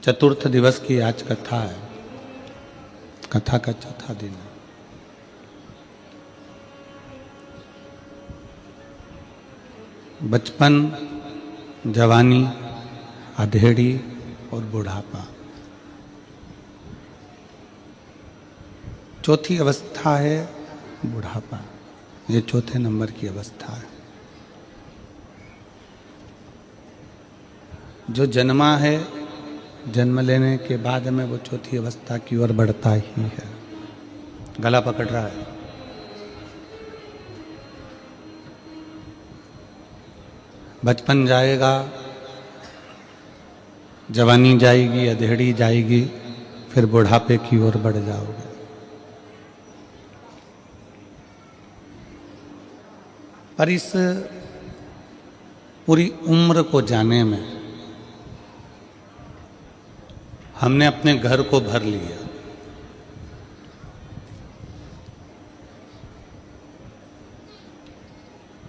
चतुर्थ दिवस की आज कथा है, कथा का चौथा दिन है। बचपन, जवानी, अधेड़ी और बुढ़ापा, चौथी अवस्था है बुढ़ापा। ये चौथे नंबर की अवस्था है। जो जन्मा है, जन्म लेने के बाद में वो चौथी अवस्था की ओर बढ़ता ही है। गला पकड़ रहा है। बचपन जाएगा, जवानी जाएगी, अधेड़ी जाएगी, फिर बुढ़ापे की ओर बढ़ जाओगे। पर इस पूरी उम्र को जाने में हमने अपने घर को भर लिया।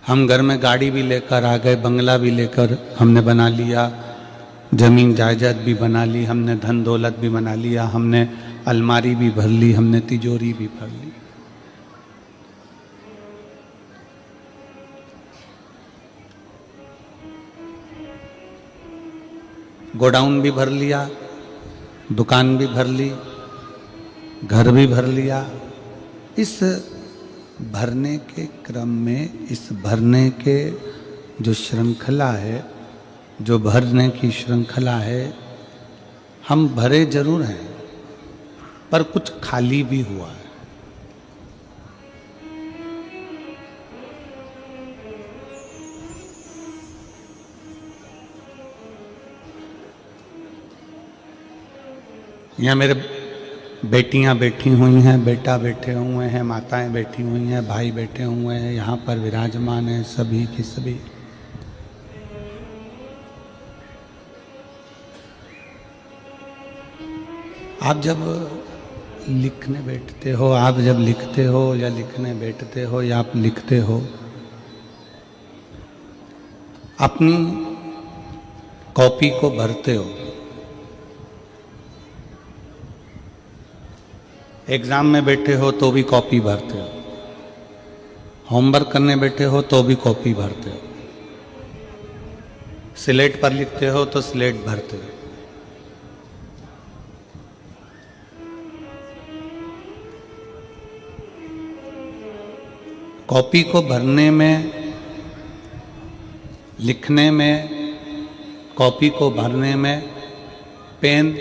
हम घर में गाड़ी भी लेकर आ गए, बंगला भी लेकर हमने बना लिया, जमीन जायदाद भी बना ली, हमने धन दौलत भी बना लिया, हमने अलमारी भी भर ली, हमने तिजोरी भी भर ली। गोडाउन भी भर लिया, दुकान भी भर ली, घर भी भर लिया। इस भरने के क्रम में, इस भरने के जो श्रृंखला है, जो भरने की श्रृंखला है, हम भरे जरूर हैं पर कुछ खाली भी हुआ है। यहाँ मेरे बेटियां बैठी हुई हैं, बेटा बैठे हुए हैं, माताएं बैठी हुई हैं, भाई बैठे हुए हैं, यहाँ पर विराजमान हैं सभी की सभी। आप जब लिखने बैठते हो, आप जब लिखते हो या लिखने बैठते हो या आप लिखते हो, अपनी कॉपी को भरते हो। एग्जाम में बैठे हो तो भी कॉपी भरते हो, होमवर्क करने बैठे हो तो भी कॉपी भरते हो, स्लेट पर लिखते हो तो स्लेट भरते हो। कॉपी को भरने में, लिखने में, कॉपी को भरने में पेन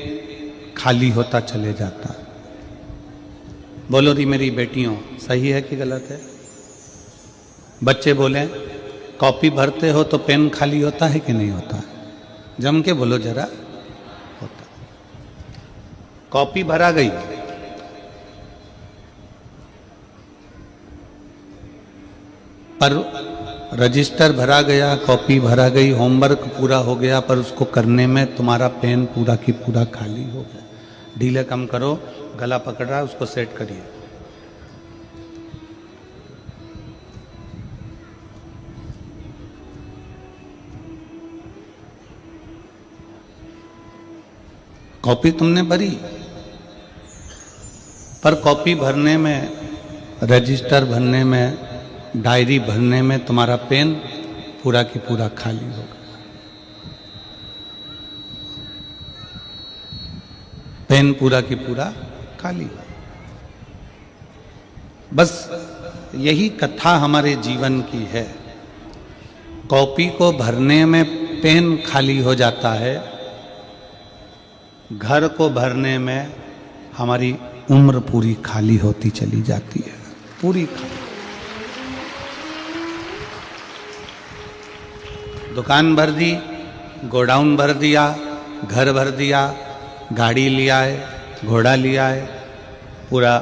खाली होता चले जाता है। बोलो री मेरी बेटियों, सही है कि गलत है? बच्चे बोले, कॉपी भरते हो तो पेन खाली होता है कि नहीं होता है? जम के बोलो जरा। होता। कॉपी भरा गई, पर रजिस्टर भरा गया, कॉपी भरा गई, होमवर्क पूरा हो गया, पर उसको करने में तुम्हारा पेन पूरा की पूरा खाली हो गया। ढीले कम करो, गला पकड़ रहा है, उसको सेट करिए। कॉपी तुमने भरी, पर कॉपी भरने में, रजिस्टर भरने में, डायरी भरने में तुम्हारा पेन पूरा की पूरा खाली हो गया। पेन पूरा की पूरा खाली। बस यही कथा हमारे जीवन की है। कॉपी को भरने में पेन खाली हो जाता है, घर को भरने में हमारी उम्र पूरी खाली होती चली जाती है, पूरी खाली। दुकान भर दी, गोडाउन भर दिया, घर भर दिया, गाड़ी लिया है, घोड़ा लिया है, पूरा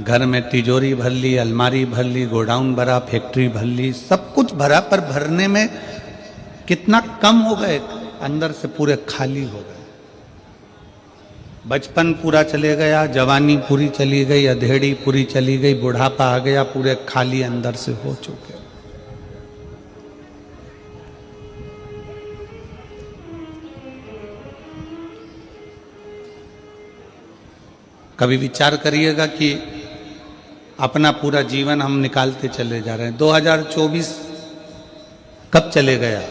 घर में तिजोरी भर ली, अलमारी भर ली, गोडाउन भरा, फैक्ट्री भर ली, सब कुछ भरा, पर भरने में कितना कम हो गए, अंदर से पूरे खाली हो गए। बचपन पूरा चले गया, जवानी पूरी चली गई, अधेड़ी पूरी चली गई, बुढ़ापा आ गया, पूरे खाली अंदर से हो चुके। कभी विचार करिएगा कि अपना पूरा जीवन हम निकालते चले जा रहे हैं। 2024 कब चले गया?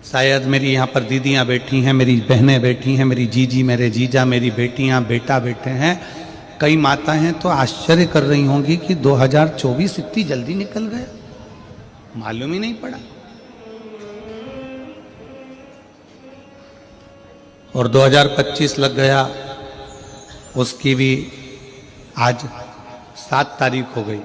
शायद मेरी यहाँ पर दीदियाँ बैठी हैं, मेरी बहनें बैठी हैं, मेरी जीजी, मेरे जीजा, मेरी बेटियाँ, बेटा बैठे हैं, कई माताएं हैं, तो आश्चर्य कर रही होंगी कि 2024 इतनी जल्दी निकल गया, मालूम ही नहीं पड़ा। और 2025 लग गया, उसकी भी आज 7 तारीख हो गई।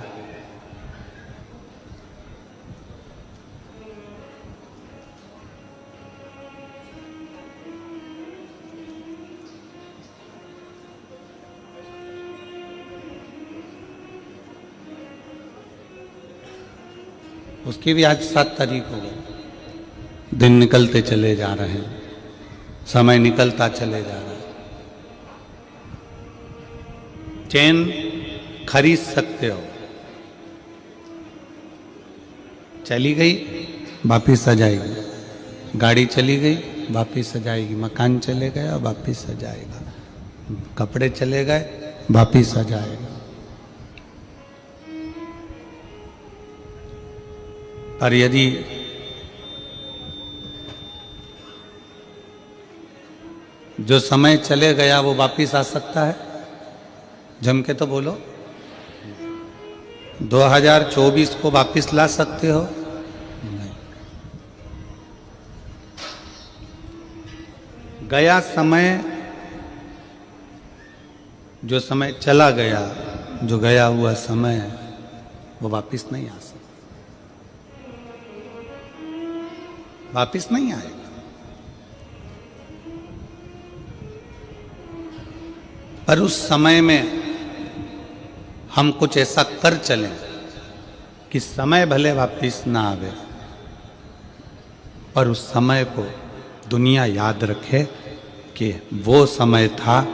उसकी भी आज 7 तारीख हो गई। दिन निकलते चले जा रहे हैं, समय निकलता चले जा रहा है। चैन खरीद सकते हो, चली गई वापिस आ जाएगी, गाड़ी चली गई वापिस आ जाएगी, मकान चले गया वापिस आ जाएगा, कपड़े चले गए वापिस आ जाएगा। पर यदि जो समय चले गया वो वापिस आ सकता है? जम के तो बोलो। 2024 को वापिस ला सकते हो? नहीं। गया समय, जो समय चला गया, जो गया हुआ समय है, वो वापिस नहीं आ सकता, वापिस नहीं आएगा। पर उस समय में हम कुछ ऐसा कर चलें कि समय भले वापिस ना आवे, पर उस समय को दुनिया याद रखे कि वो समय था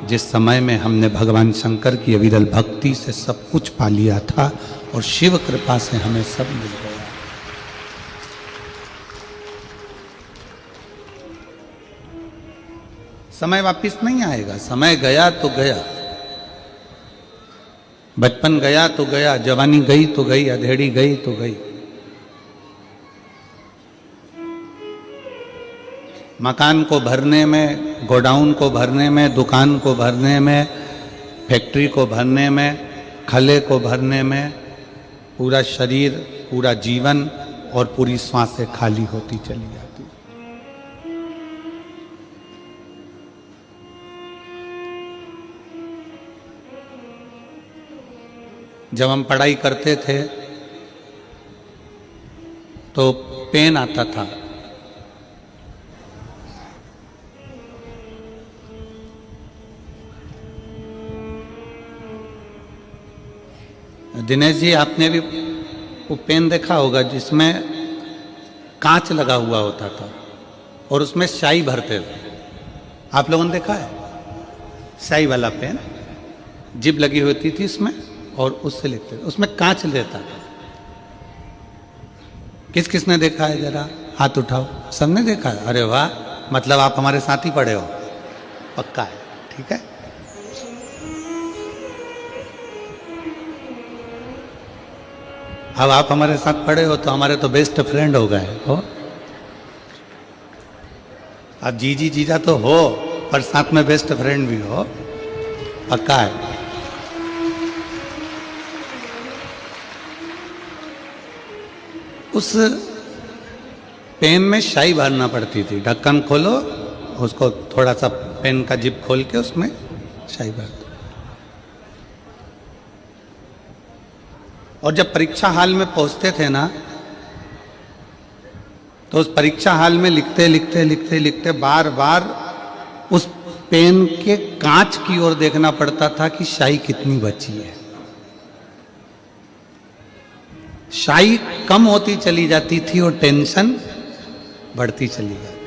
जिस समय में हमने भगवान शंकर की अविरल भक्ति से सब कुछ पा लिया था और शिव कृपा से हमें सब मिल गया। समय वापिस नहीं आएगा। समय गया तो गया, बचपन गया तो गया, जवानी गई तो गई, अधेड़ी गई तो गई। मकान को भरने में, गोडाउन को भरने में, दुकान को भरने में, फैक्ट्री को भरने में, खले को भरने में, पूरा शरीर, पूरा जीवन और पूरी सांसें खाली होती चली जाती। जब हम पढ़ाई करते थे तो पेन आता था, दिनेश जी आपने भी वो पेन देखा होगा जिसमें कांच लगा हुआ होता था और उसमें स्याही भरते थे। आप लोगों ने देखा है? स्याही वाला पेन, जिब लगी होती थी इसमें और उससे लिखते थे, उसमें कांच लेता था। किस किसने देखा है? जरा हाथ उठाओ। सबने देखा है? अरे वाह, मतलब आप हमारे साथ ही पढ़े हो, पक्का है, ठीक है। अब आप हमारे साथ पढ़े हो तो हमारे तो बेस्ट फ्रेंड हो गए हो। अब जीजी जीजा तो हो, पर साथ में बेस्ट फ्रेंड भी हो, पक्का है। उस पेन में स्याही भरना पड़ती थी। ढक्कन खोलो, उसको थोड़ा सा पेन का जिप खोल के उसमें स्याही भर दो। और जब परीक्षा हाल में पहुंचते थे ना, तो उस परीक्षा हाल में लिखते लिखते लिखते लिखते बार बार उस पेन के कांच की ओर देखना पड़ता था कि स्याही कितनी बची है। स्याही कम होती चली जाती थी और टेंशन बढ़ती चली जाती थी।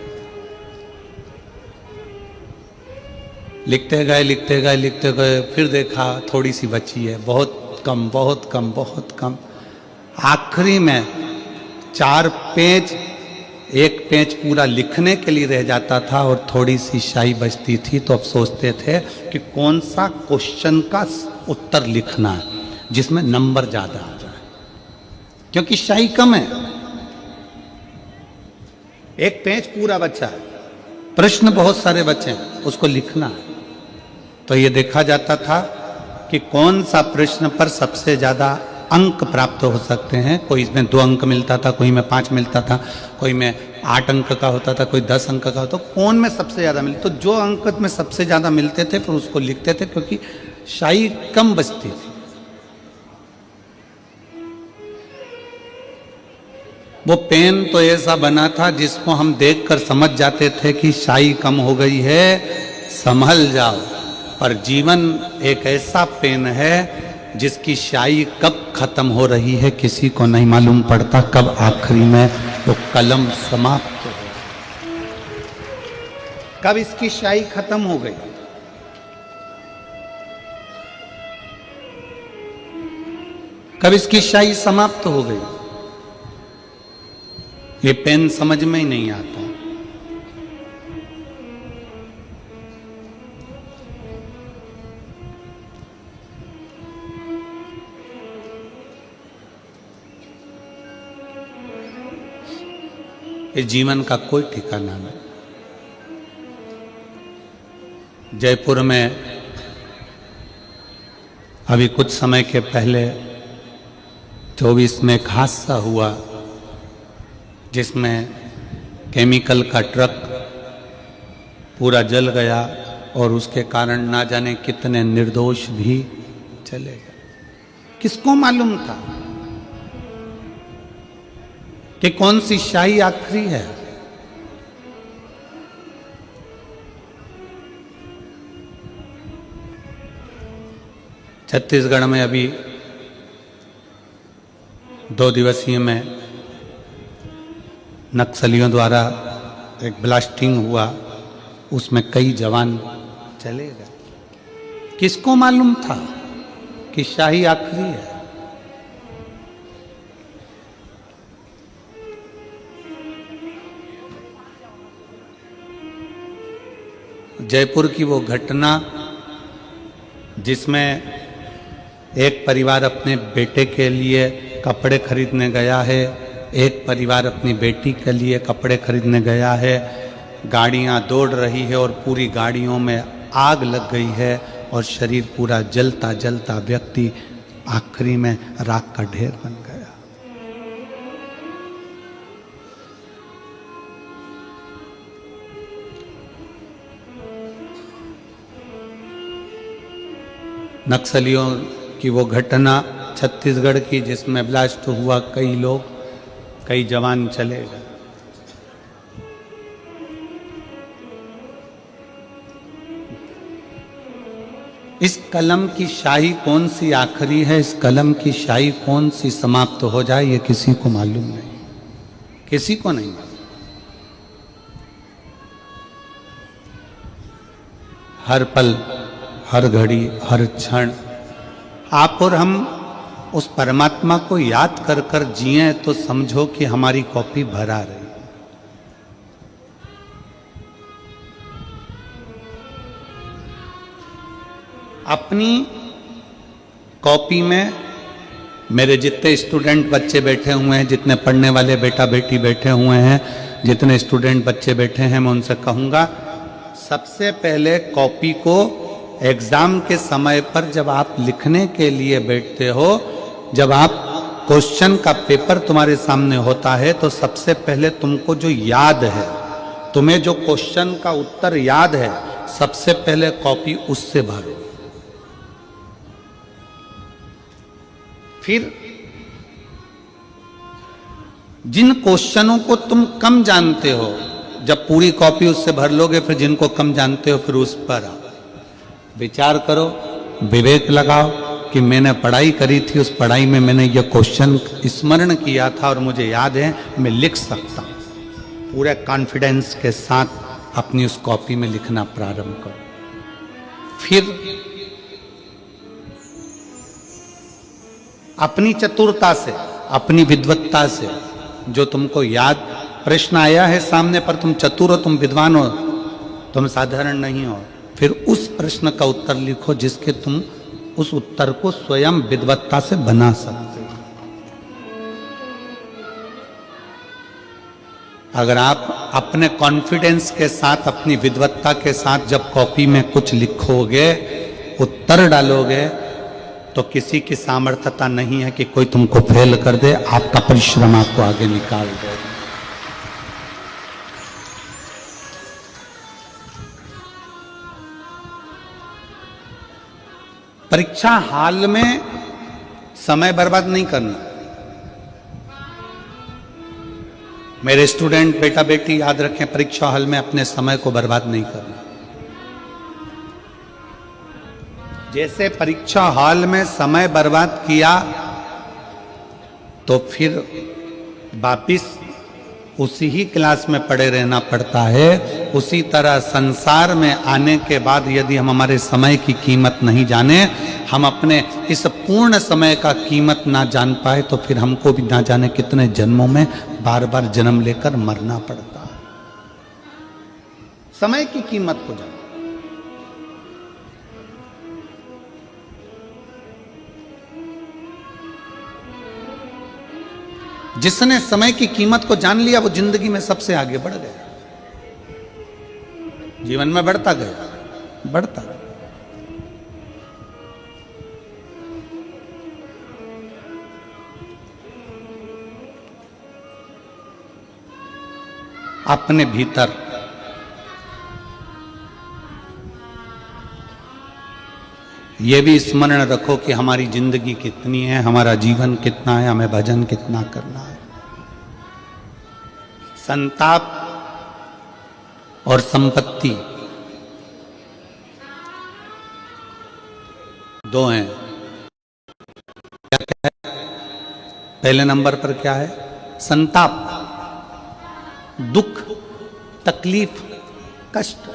लिखते गए लिखते गए लिखते गए, फिर देखा थोड़ी सी बची है, बहुत कम बहुत कम बहुत कम। आखिरी में 4 पेज एक पेज पूरा लिखने के लिए रह जाता था और थोड़ी सी स्याही बचती थी, तो अब सोचते थे कि कौन सा क्वेश्चन का उत्तर लिखना है जिसमें नंबर ज्यादा आ जाए, क्योंकि स्याही कम है। एक पेज पूरा बचा है, प्रश्न बहुत सारे बचे हैं, उसको लिखना है। तो ये देखा जाता था कि कौन सा प्रश्न पर सबसे ज्यादा अंक प्राप्त हो सकते हैं। कोई इसमें 2 अंक मिलता था, कोई में 5 मिलता था, कोई में 8 अंक का होता था, कोई 10 अंक का होता। कौन में सबसे ज्यादा मिलते, तो जो अंक में सबसे ज्यादा मिलते थे फिर उसको लिखते थे, क्योंकि स्याही कम बचती थी। वो पेन तो ऐसा बना था जिसको हम देखकर समझ जाते थे कि स्याही कम हो गई है, संभल जाओ। पर जीवन एक ऐसा पेन है जिसकी स्याही कब खत्म हो रही है किसी को नहीं मालूम पड़ता, कब आखिरी में वो कलम समाप्त हो, कब इसकी स्याही खत्म हो गई। कब इसकी स्याही समाप्त हो गई, ये पेन समझ में ही नहीं आता। इस जीवन का कोई ठिकाना नहीं। जयपुर में अभी कुछ समय के पहले 24 में एक हादसा हुआ जिसमें केमिकल का ट्रक पूरा जल गया और उसके कारण ना जाने कितने निर्दोष भी चले गए। किसको मालूम था कि कौन सी स्याही आखिरी है। छत्तीसगढ़ में अभी 2 दिवसीय में नक्सलियों द्वारा एक ब्लास्टिंग हुआ, उसमें कई जवान चले गए। किसको मालूम था कि स्याही आखिरी है। जयपुर की वो घटना जिसमें एक परिवार अपने बेटे के लिए कपड़े खरीदने गया है, एक परिवार अपनी बेटी के लिए कपड़े खरीदने गया है, गाड़ियां दौड़ रही है और पूरी गाड़ियों में आग लग गई है और शरीर पूरा जलता जलता व्यक्ति आखिरी में राख का ढेर बन गया। नक्सलियों की वो घटना छत्तीसगढ़ की जिसमें ब्लास्ट हुआ, कई लोग, कई जवान चले गए। इस कलम की स्याही कौन सी आखिरी है, इस कलम की स्याही कौन सी समाप्त हो जाए, ये किसी को मालूम नहीं, किसी को नहीं मालूम। हर पल, हर घड़ी, हर क्षण आप और हम उस परमात्मा को याद कर कर जिए तो समझो कि हमारी कॉपी भरा रही। अपनी कॉपी में मेरे जितने स्टूडेंट बच्चे बैठे हुए हैं, जितने पढ़ने वाले बेटा बेटी बैठे हुए हैं, जितने स्टूडेंट बच्चे बैठे हैं, मैं उनसे कहूंगा सबसे पहले कॉपी को एग्जाम के समय पर जब आप लिखने के लिए बैठते हो, जब आप क्वेश्चन का पेपर तुम्हारे सामने होता है, तो सबसे पहले तुमको जो याद है, तुम्हें जो क्वेश्चन का उत्तर याद है, सबसे पहले कॉपी उससे भरो। फिर जिन क्वेश्चनों को तुम कम जानते हो, जब पूरी कॉपी उससे भर लोगे, फिर जिनको कम जानते हो फिर उस पर विचार करो, विवेक लगाओ कि मैंने पढ़ाई करी थी, उस पढ़ाई में मैंने यह क्वेश्चन स्मरण किया था और मुझे याद है, मैं लिख सकता हूं। पूरे कॉन्फिडेंस के साथ अपनी उस कॉपी में लिखना प्रारंभ करो। फिर अपनी चतुरता से, अपनी विद्वत्ता से जो तुमको याद प्रश्न आया है सामने पर तुम चतुर हो, तुम विद्वान हो, तुम साधारण नहीं हो, फिर उस प्रश्न का उत्तर लिखो जिसके तुम उस उत्तर को स्वयं विद्वत्ता से बना सकते हो। अगर आप अपने कॉन्फिडेंस के साथ, अपनी विद्वत्ता के साथ जब कॉपी में कुछ लिखोगे, उत्तर डालोगे, तो किसी की सामर्थ्यता नहीं है कि कोई तुमको फेल कर दे। आपका परिश्रम आपको आगे निकाल दे। परीक्षा हाल में समय बर्बाद नहीं करना। मेरे स्टूडेंट बेटा बेटी याद रखें, परीक्षा हॉल में अपने समय को बर्बाद नहीं करना। जैसे परीक्षा हॉल में समय बर्बाद किया तो फिर वापिस उसी ही क्लास में पड़े रहना पड़ता है। उसी तरह संसार में आने के बाद यदि हम हमारे समय की कीमत नहीं जाने, हम अपने इस पूर्ण समय का कीमत ना जान पाए, तो फिर हमको भी ना जाने कितने जन्मों में बार बार जन्म लेकर मरना पड़ता है। समय की कीमत को जान। जिसने समय की कीमत को जान लिया वो जिंदगी में सबसे आगे बढ़ गया, जीवन में बढ़ता गया, बढ़ता गया। अपने भीतर ये भी स्मरण रखो कि हमारी जिंदगी कितनी है, हमारा जीवन कितना है, हमें भजन कितना करना है। संताप और संपत्ति दो हैं। क्या है? पहले नंबर पर क्या है? संताप, दुख, तकलीफ, कष्ट।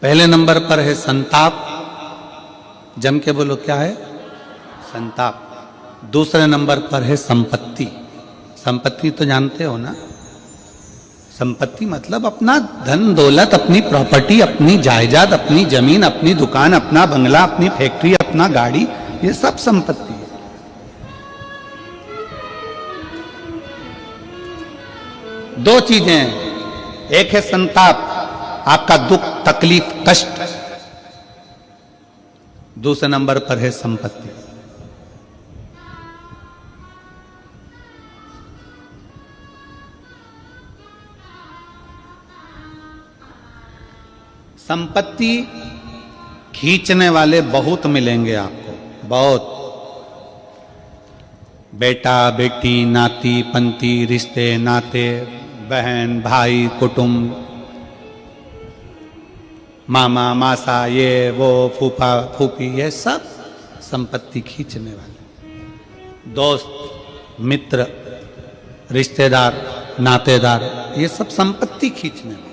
पहले नंबर पर है संताप। जम के बोलो, क्या है? संताप। दूसरे नंबर पर है संपत्ति। संपत्ति तो जानते हो ना? संपत्ति मतलब अपना धन दौलत, अपनी प्रॉपर्टी, अपनी जायदाद, अपनी जमीन, अपनी दुकान, अपना बंगला, अपनी फैक्ट्री, अपना गाड़ी, ये सब संपत्ति है। दो चीजें हैं, एक है संताप, आपका दुख, तकलीफ, कष्ट। दूसरे नंबर पर है संपत्ति। संपत्ति खींचने वाले बहुत मिलेंगे आपको, बहुत। बेटा बेटी, नाती पंती, रिश्ते नाते, बहन भाई, कुटुंब, मामा मासा, ये वो, फूफा फूफी, ये सब संपत्ति खींचने वाले। दोस्त मित्र, रिश्तेदार, नातेदार, ये सब संपत्ति खींचने वाले।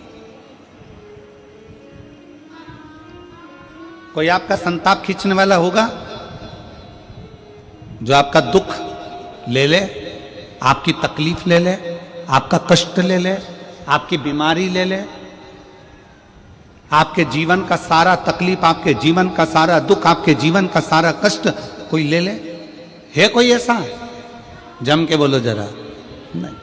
कोई आपका संताप खींचने वाला होगा जो आपका दुख ले ले, आपकी तकलीफ ले ले, आपका कष्ट ले ले, आपकी बीमारी ले ले, आपके जीवन का सारा तकलीफ, आपके जीवन का सारा दुख, आपके जीवन का सारा कष्ट कोई ले ले? है कोई ऐसा? जम के बोलो जरा। नहीं।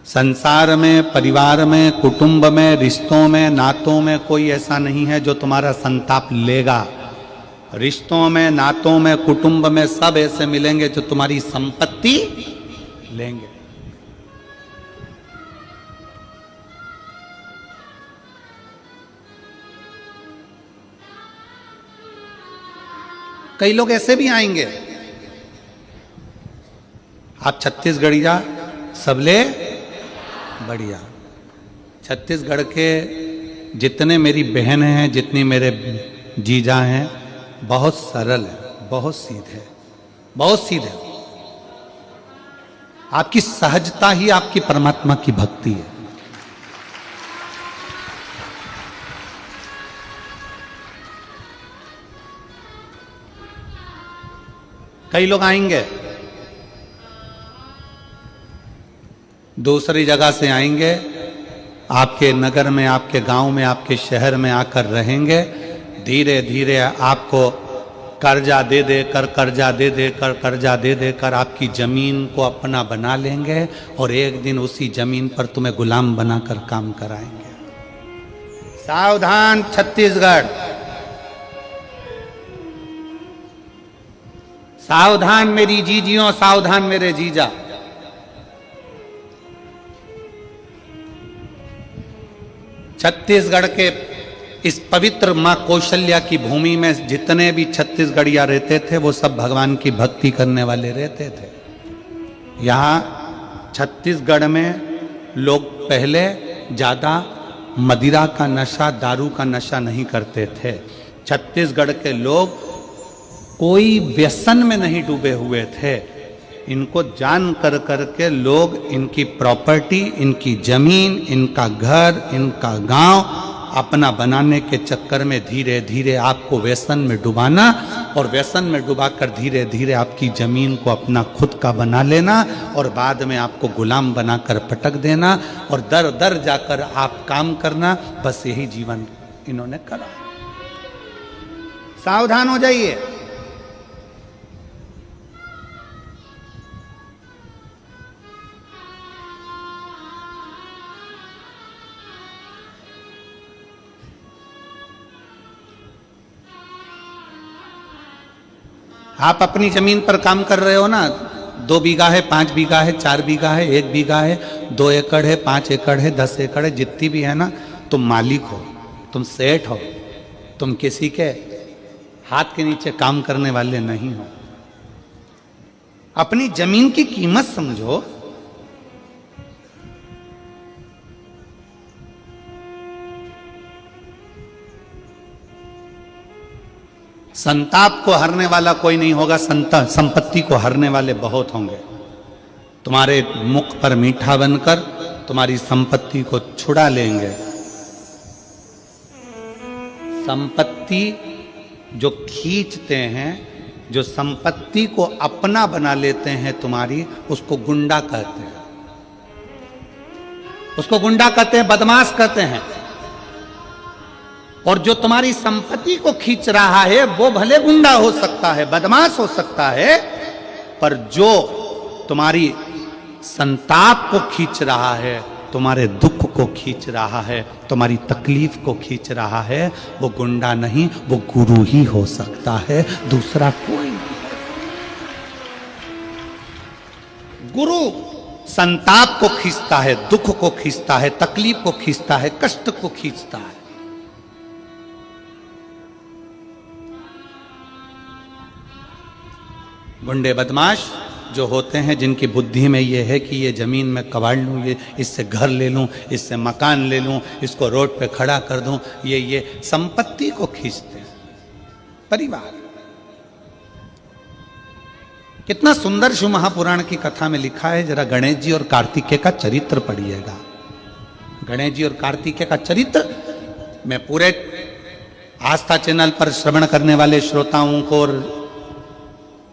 संसार में, परिवार में, कुटुंब में, रिश्तों में, नातों में कोई ऐसा नहीं है जो तुम्हारा संताप लेगा। रिश्तों में, नातों में, कुटुंब में सब ऐसे मिलेंगे जो तुम्हारी संपत्ति लेंगे। कई लोग ऐसे भी आएंगे, आप छत्तीसगढ़िया सबले बढ़िया। छत्तीसगढ़ के जितने मेरी बहन हैं, जितनी मेरे जीजा हैं, बहुत सरल है, बहुत सीधे, बहुत सीधे। आपकी सहजता ही आपकी परमात्मा की भक्ति है। कई लोग आएंगे दूसरी जगह से आएंगे, आपके नगर में, आपके गांव में, आपके शहर में आकर रहेंगे। धीरे धीरे आपको कर्जा दे देकर आपकी जमीन को अपना बना लेंगे और एक दिन उसी जमीन पर तुम्हें गुलाम बनाकर काम कराएंगे। सावधान छत्तीसगढ़, सावधान मेरी जीजियों, सावधान मेरे जीजा। छत्तीसगढ़ के इस पवित्र मां कौशल्या की भूमि में जितने भी छत्तीसगढ़िया रहते थे वो सब भगवान की भक्ति करने वाले रहते थे। यहाँ छत्तीसगढ़ में लोग पहले ज़्यादा मदिरा का नशा, दारू का नशा नहीं करते थे। छत्तीसगढ़ के लोग कोई व्यसन में नहीं डूबे हुए थे। इनको जान कर करके लोग इनकी प्रॉपर्टी, इनकी जमीन, इनका घर, इनका गांव अपना बनाने के चक्कर में धीरे धीरे आपको व्यसन में डुबाना और व्यसन में डुबाकर धीरे धीरे आपकी जमीन को अपना खुद का बना लेना और बाद में आपको गुलाम बनाकर पटक देना और दर दर जाकर आप काम करना। बस यही जीवन इन्होंने करा। सावधान हो जाइए। आप अपनी जमीन पर काम कर रहे हो ना, 2 बीघा है, 5 बीघा है, 4 बीघा है, 1 बीघा है, 2 एकड़ है, 5 एकड़ है, 10 एकड़ है, जितनी भी है ना, तुम मालिक हो, तुम सेठ हो, तुम किसी के हाथ के नीचे काम करने वाले नहीं हो। अपनी जमीन की कीमत समझो। संताप को हरने वाला कोई नहीं होगा, संपत्ति को हरने वाले बहुत होंगे। तुम्हारे मुख पर मीठा बनकर तुम्हारी संपत्ति को छुड़ा लेंगे। संपत्ति जो खींचते हैं, जो संपत्ति को अपना बना लेते हैं तुम्हारी, उसको गुंडा कहते हैं। उसको गुंडा कहते हैं, बदमाश कहते हैं। और जो तुम्हारी संपत्ति को खींच रहा है वो भले गुंडा हो सकता है, बदमाश हो सकता है, पर जो तुम्हारी संताप को खींच रहा है, तुम्हारे दुख को खींच रहा है, तुम्हारी तकलीफ को खींच रहा है, वो गुंडा नहीं, वो गुरु ही हो सकता है, दूसरा कोई नहीं। गुरु संताप को खींचता है, दुख को खींचता है, तकलीफ को खींचता है, कष्ट को खींचता है। गुंडे बदमाश जो होते हैं, जिनकी बुद्धि में ये है कि ये ज़मीन में कबाड़ लूँ, ये इससे घर ले लूँ, इससे मकान ले लूँ, इसको रोड पे खड़ा कर दूँ, ये संपत्ति को खींचते हैं। परिवार कितना सुंदर शिव महापुराण की कथा में लिखा है। जरा गणेश जी और कार्तिकेय का चरित्र पढ़िएगा। गणेश जी और कार्तिकेय का चरित्र मैं पूरे आस्था चैनल पर श्रवण करने वाले श्रोताओं को और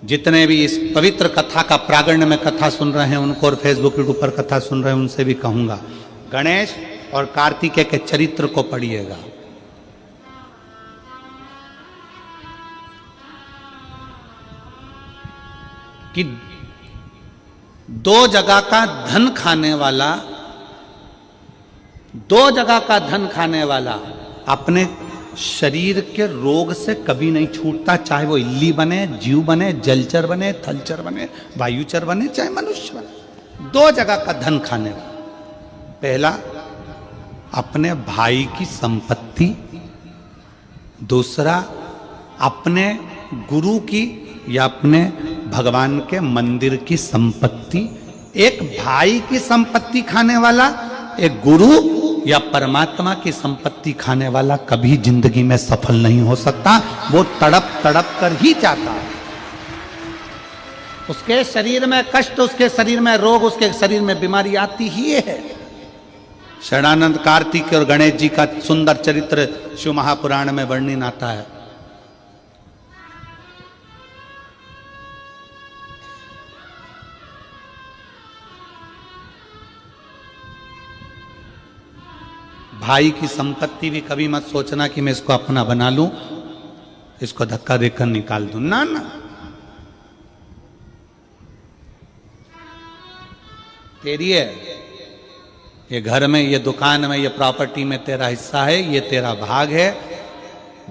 जितने भी इस पवित्र कथा का प्रागण्य में कथा सुन रहे हैं उनको और फेसबुक यूट्यूब पर कथा सुन रहे हैं उनसे भी कहूंगा, गणेश और कार्तिकेय के चरित्र को पढ़िएगा। कि 2 जगह का धन खाने वाला, 2 जगह का धन खाने वाला अपने शरीर के रोग से कभी नहीं छूटता, चाहे वो इल्ली बने, जीव बने, जलचर बने, थलचर बने, वायुचर बने, चाहे मनुष्य बने। 2 जगह का धन खाने वाला। पहला अपने भाई की संपत्ति, दूसरा अपने गुरु की या अपने भगवान के मंदिर की संपत्ति। एक भाई की संपत्ति खाने वाला, एक गुरु या परमात्मा की संपत्ति खाने वाला कभी जिंदगी में सफल नहीं हो सकता। वो तड़प तड़प कर ही जाता है। उसके शरीर में कष्ट, उसके शरीर में रोग, उसके शरीर में बीमारी आती ही है। शरणानंद कार्तिक और गणेश जी का सुंदर चरित्र शिव महापुराण में वर्णन आता है। भाई की संपत्ति भी कभी मत सोचना कि मैं इसको अपना बना लूं, इसको धक्का देकर निकाल दूं, ना ना। तेरी है, ये घर में, ये दुकान में, ये प्रॉपर्टी में तेरा हिस्सा है, ये तेरा भाग है।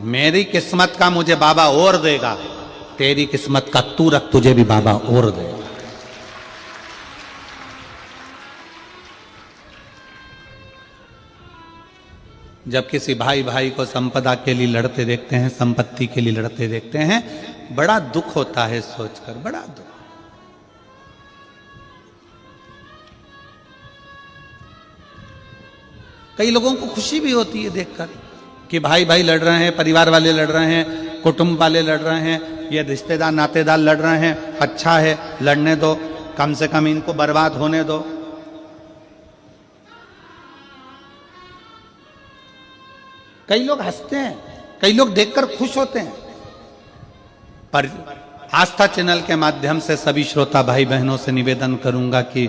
मेरी किस्मत का मुझे बाबा और देगा, तेरी किस्मत का तू रख, तुझे भी बाबा और देगा। जब किसी भाई भाई को संपदा के लिए लड़ते देखते हैं, संपत्ति के लिए लड़ते देखते हैं, बड़ा दुख होता है सोचकर, बड़ा दुख। कई लोगों को खुशी भी होती है देखकर कि भाई भाई लड़ रहे हैं, परिवार वाले लड़ रहे हैं, कुटुंब वाले लड़ रहे हैं, ये रिश्तेदार नातेदार लड़ रहे हैं, अच्छा है, लड़ने दो, कम से कम इनको बर्बाद होने दो। कई लोग हंसते हैं, कई लोग देखकर खुश होते हैं। पर आस्था चैनल के माध्यम से सभी श्रोता भाई बहनों से निवेदन करूंगा कि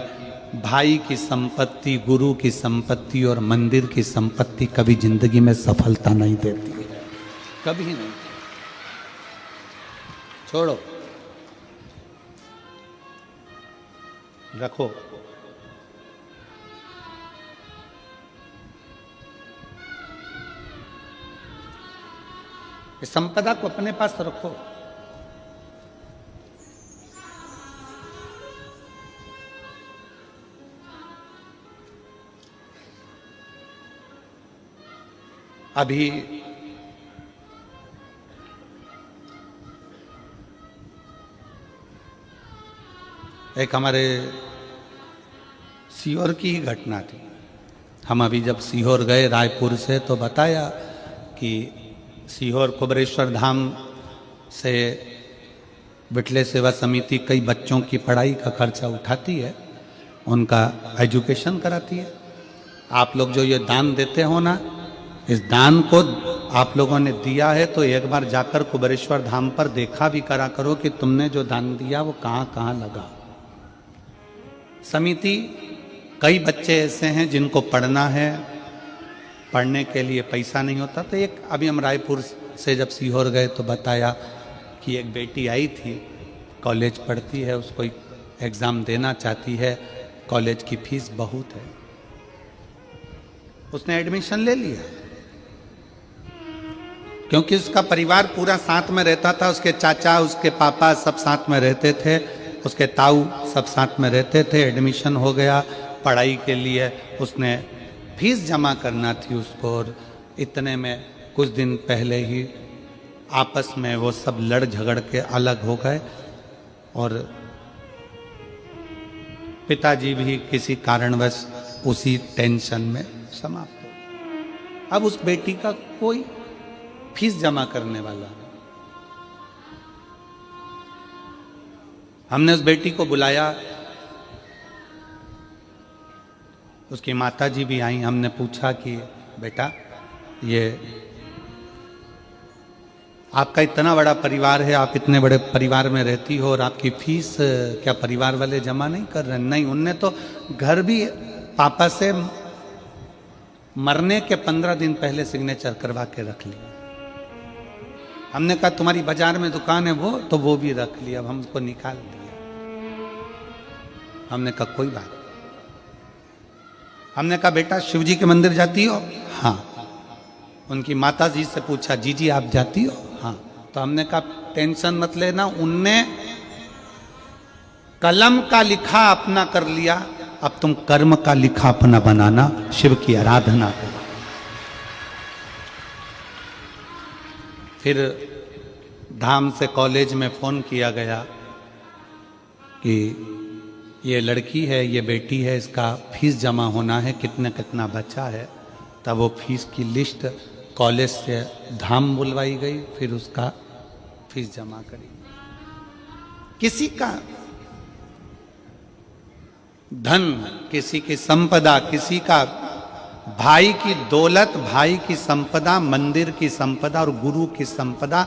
भाई की संपत्ति, गुरु की संपत्ति और मंदिर की संपत्ति कभी जिंदगी में सफलता नहीं देती है, कभी नहीं। छोड़ो, रखो। इस संपदा को अपने पास रखो। अभी एक हमारे सीहोर की ही घटना थी। हम अभी जब सीहोर गए रायपुर से, तो बताया कि सीहोर कुबरेश्वर धाम से विठले सेवा समिति कई बच्चों की पढ़ाई का खर्चा उठाती है, उनका एजुकेशन कराती है। आप लोग जो ये दान देते हो ना, इस दान को आप लोगों ने दिया है तो एक बार जाकर कुबरेश्वर धाम पर देखा भी करा करो कि तुमने जो दान दिया वो कहाँ कहाँ लगा। समिति, कई बच्चे ऐसे हैं जिनको पढ़ना है, पढ़ने के लिए पैसा नहीं होता। तो एक अभी हम रायपुर से जब सीहोर गए तो बताया कि एक बेटी आई थी, कॉलेज पढ़ती है, उसको एग्ज़ाम देना चाहती है, कॉलेज की फीस बहुत है। उसने एडमिशन ले लिया क्योंकि उसका परिवार पूरा साथ में रहता था, उसके चाचा, उसके पापा सब साथ में रहते थे, उसके ताऊ सब साथ में रहते थे। एडमिशन हो गया, पढ़ाई के लिए उसने फीस जमा करना थी उसको, और इतने में कुछ दिन पहले ही आपस में वो सब लड़ झगड़ के अलग हो गए और पिताजी भी किसी कारणवश उसी टेंशन में समाप्त हो गए। अब उस बेटी का कोई फीस जमा करने वाला नहीं। हमने उस बेटी को बुलाया, उसकी माताजी भी आई। हमने पूछा कि बेटा, ये आपका इतना बड़ा परिवार है, आप इतने बड़े परिवार में रहती हो और आपकी फीस क्या परिवार वाले जमा नहीं कर रहे? नहीं, उनने तो घर भी पापा से मरने के 15 दिन पहले सिग्नेचर करवा के रख लिया। हमने कहा तुम्हारी बाजार में दुकान है वो, तो वो भी रख लिया, अब हम उसको निकाल दिया। हमने कहा कोई बात। हमने कहा बेटा शिवजी के मंदिर जाती हो? हाँ। उनकी माता जी से पूछा, जीजी आप जाती हो? हाँ। तो हमने कहा टेंशन मत लेना, उनने कलम का लिखा अपना कर लिया, अब तुम कर्म का लिखा अपना बनाना, शिव की आराधना करो। फिर धाम से कॉलेज में फोन किया गया कि ये लड़की है, ये बेटी है, इसका फीस जमा होना है, कितना कितना बचा है। तब वो फीस की लिस्ट कॉलेज से धाम बुलवाई गई, फिर उसका फीस जमा करी। किसी का धन, किसी की संपदा, किसी का भाई की दौलत, भाई की संपदा, मंदिर की संपदा और गुरु की संपदा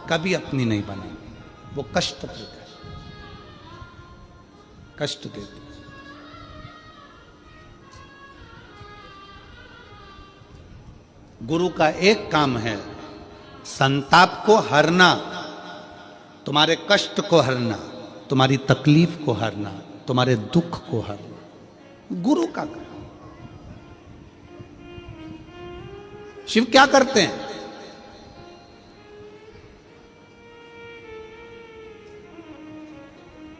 कभी अपनी नहीं बनेगी। वो कष्ट देता है, कष्ट देते हैं। गुरु का एक काम है, संताप को हरना, तुम्हारे कष्ट को हरना, तुम्हारी तकलीफ को हरना, तुम्हारे दुख को हरना, गुरु का काम। शिव क्या करते हैं?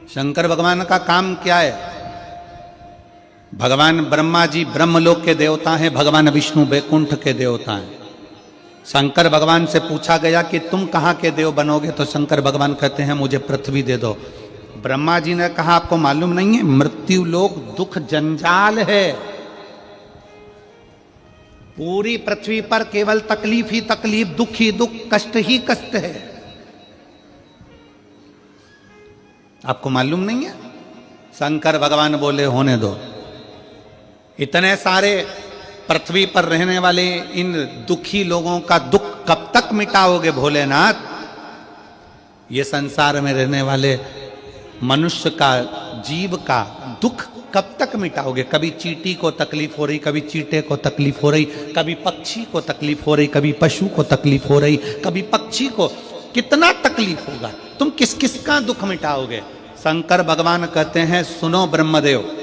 शंकर भगवान का काम क्या है? भगवान ब्रह्मा जी ब्रह्मलोक के देवता हैं, भगवान विष्णु बैकुंठ के देवता हैं। शंकर भगवान से पूछा गया कि तुम कहाँ के देव बनोगे, तो शंकर भगवान कहते हैं मुझे पृथ्वी दे दो। ब्रह्मा जी ने कहा आपको मालूम नहीं है, मृत्यु लोक दुख जंजाल है, पूरी पृथ्वी पर केवल तकलीफ ही तकलीफ, दुख ही दुख, कष्ट ही कष्ट है। आपको मालूम नहीं है? शंकर भगवान बोले होने दो, इतने सारे पृथ्वी पर रहने वाले इन दुखी लोगों का दुख कब तक मिटाओगे भोलेनाथ? ये संसार में रहने वाले मनुष्य का, जीव का दुख कब तक मिटाओगे? कभी चींटी को तकलीफ हो रही, कभी चींटे को तकलीफ हो रही, कभी पक्षी को तकलीफ हो रही, कभी पशु को तकलीफ हो रही, कभी पक्षी को, कितना तकलीफ होगा? तुम किस किस का दुख मिटाओगे? शंकर भगवान कहते हैं सुनो ब्रह्मदेव,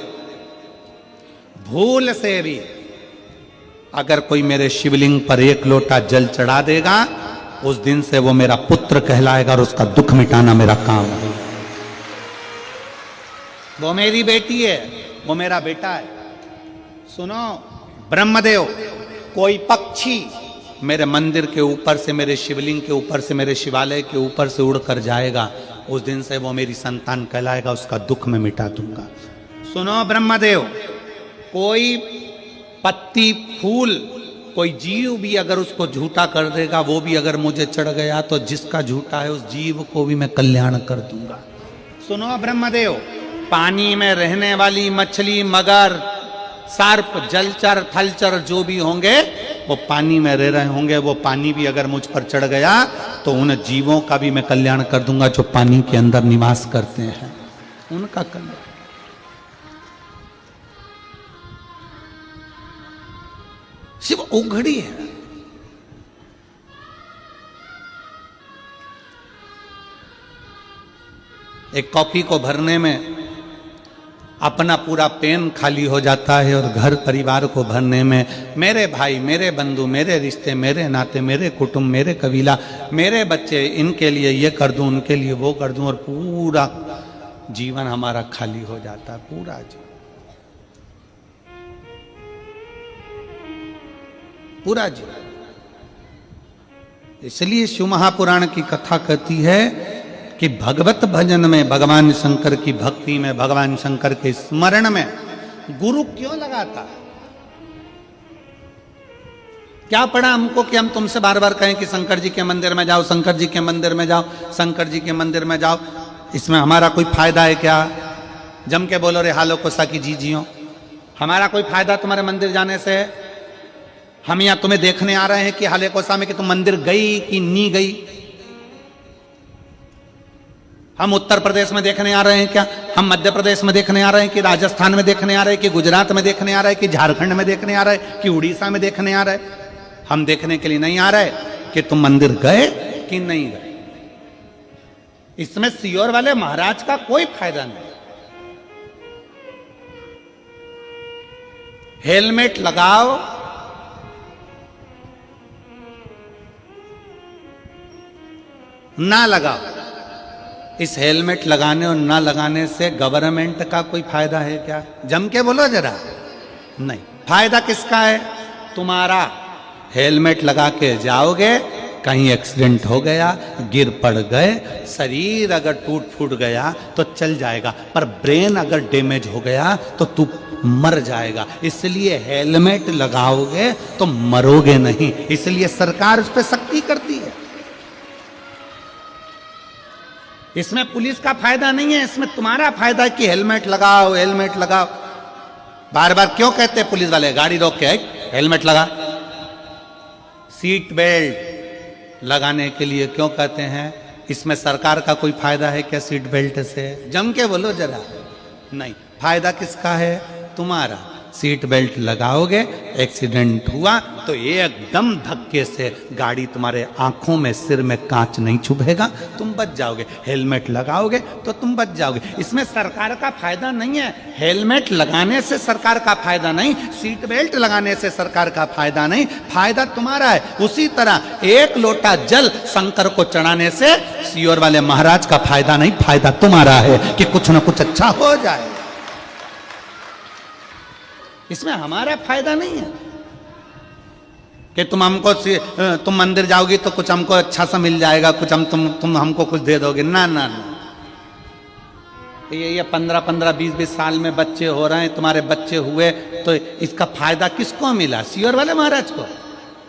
भूल से भी अगर कोई मेरे शिवलिंग पर एक लोटा जल चढ़ा देगा, उस दिन से वो मेरा पुत्र कहलाएगा और उसका दुख मिटाना मेरा काम है। वो मेरी बेटी है, वो मेरा बेटा है। सुनो ब्रह्मदेव, कोई पक्षी मेरे मंदिर के ऊपर से, मेरे शिवलिंग के ऊपर से, मेरे शिवालय के ऊपर से उड़कर जाएगा, उस दिन से वो मेरी संतान कहलाएगा, उसका दुख मैं मिटा दूंगा। सुनो ब्रह्मदेव, कोई पत्ती फूल, कोई जीव भी अगर उसको झूठा कर देगा, वो भी अगर मुझे चढ़ गया, तो जिसका झूठा है उस जीव को भी मैं कल्याण कर दूंगा। सुनो ब्रह्मदेव, पानी में रहने वाली मछली, मगर, सर्प, जलचर, थलचर जो भी होंगे, वो पानी में रह रहे होंगे, वो पानी भी अगर मुझ पर चढ़ गया तो उन जीवों का भी मैं कल्याण कर दूंगा जो पानी के अंदर निवास करते हैं, उनका कल्याण। शिव उघड़ी है। एक कॉपी को भरने में अपना पूरा पेन खाली हो जाता है, और घर परिवार को भरने में मेरे भाई, मेरे बंधु, मेरे रिश्ते, मेरे नाते, मेरे कुटुंब, मेरे कबीला, मेरे बच्चे, इनके लिए ये कर दूं, उनके लिए वो कर दूं, और पूरा जीवन हमारा खाली हो जाता है, पूरा जीवन, पूरा जीवन। इसलिए शिव महापुराण की कथा कहती है कि भगवत भजन में, भगवान शंकर की भक्ति में, भगवान शंकर के स्मरण में गुरु क्यों लगाता है? क्या पड़ा हमको कि हम तुमसे बार बार कहें कि शंकर जी के मंदिर में जाओ, शंकर जी के मंदिर में जाओ, शंकर जी के मंदिर में जाओ? इसमें हमारा कोई फायदा है क्या? जम के बोलो रे हालो को साकी जी जियो, हमारा कोई फायदा तुम्हारे मंदिर जाने से? हम यहां तुम्हें देखने आ रहे हैं कि हाले कोसा में कि तुम मंदिर गई कि नहीं गई? हम उत्तर प्रदेश में देखने आ रहे हैं क्या? हम मध्य प्रदेश में देखने आ रहे हैं कि राजस्थान में देखने आ रहे हैं कि गुजरात में देखने आ रहे हैं कि झारखंड में देखने आ रहे हैं कि उड़ीसा में देखने आ रहे हैं? हम देखने के लिए नहीं आ रहे कि तुम मंदिर गए कि नहीं गए। इसमें सियोर वाले महाराज का कोई फायदा नहीं। हेलमेट लगाओ, ना लगाओ, इस हेलमेट लगाने और ना लगाने से गवर्नमेंट का कोई फायदा है क्या? जम के बोलो जरा। नहीं, फायदा किसका है? तुम्हारा। हेलमेट लगा के जाओगे, कहीं एक्सीडेंट हो गया, गिर पड़ गए, शरीर अगर टूट फूट गया तो चल जाएगा, पर ब्रेन अगर डैमेज हो गया तो तू मर जाएगा। इसलिए हेलमेट लगाओगे तो मरोगे नहीं, इसलिए सरकार उस पर सख्ती करती है। इसमें पुलिस का फायदा नहीं है, इसमें तुम्हारा फायदा है कि हेलमेट लगाओ, हेलमेट लगाओ। बार बार क्यों कहते हैं पुलिस वाले, गाड़ी रोक के हेलमेट लगा? सीट बेल्ट लगाने के लिए क्यों कहते हैं? इसमें सरकार का कोई फायदा है क्या सीट बेल्ट से? जम के बोलो जरा। नहीं, फायदा किसका है? तुम्हारा। सीट बेल्ट लगाओगे, एक्सीडेंट हुआ तो एकदम धक्के से गाड़ी तुम्हारे आंखों में, सिर में कांच नहीं चुभेगा, तुम बच जाओगे। हेलमेट लगाओगे तो तुम बच जाओगे। इसमें सरकार का फायदा नहीं है, हेलमेट लगाने से सरकार का फायदा नहीं, सीट बेल्ट लगाने से सरकार का फायदा नहीं, फायदा तुम्हारा है। उसी तरह एक लोटा जल शंकर को चढ़ाने से सीहोर वाले महाराज का फायदा नहीं, फायदा तुम्हारा है कि कुछ ना कुछ अच्छा हो जाए। इसमें हमारा फायदा नहीं है कि तुम मंदिर जाओगी तो कुछ हमको अच्छा सा मिल जाएगा, कुछ तुम हमको कुछ दे दोगे। ना ना ना, ये 15-15, 20-20 साल में बच्चे हो रहे हैं, तुम्हारे बच्चे हुए तो इसका फायदा किसको मिला? सीहोर वाले महाराज को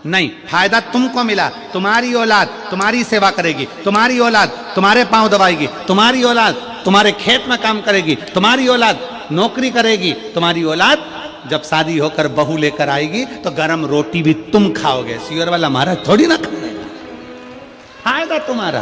नहीं, फायदा तुमको मिला। तुम्हारी औलाद तुम्हारी सेवा करेगी, तुम्हारी औलाद तुम्हारे पांव दबाएगी, तुम्हारी औलाद तुम्हारे खेत में काम करेगी, तुम्हारी औलाद नौकरी करेगी, तुम्हारी औलाद जब शादी होकर बहू लेकर आएगी तो गरम रोटी भी तुम खाओगे। सीहोर वाला महाराज थोड़ी ना खाएगा, फायदा तुम्हारा।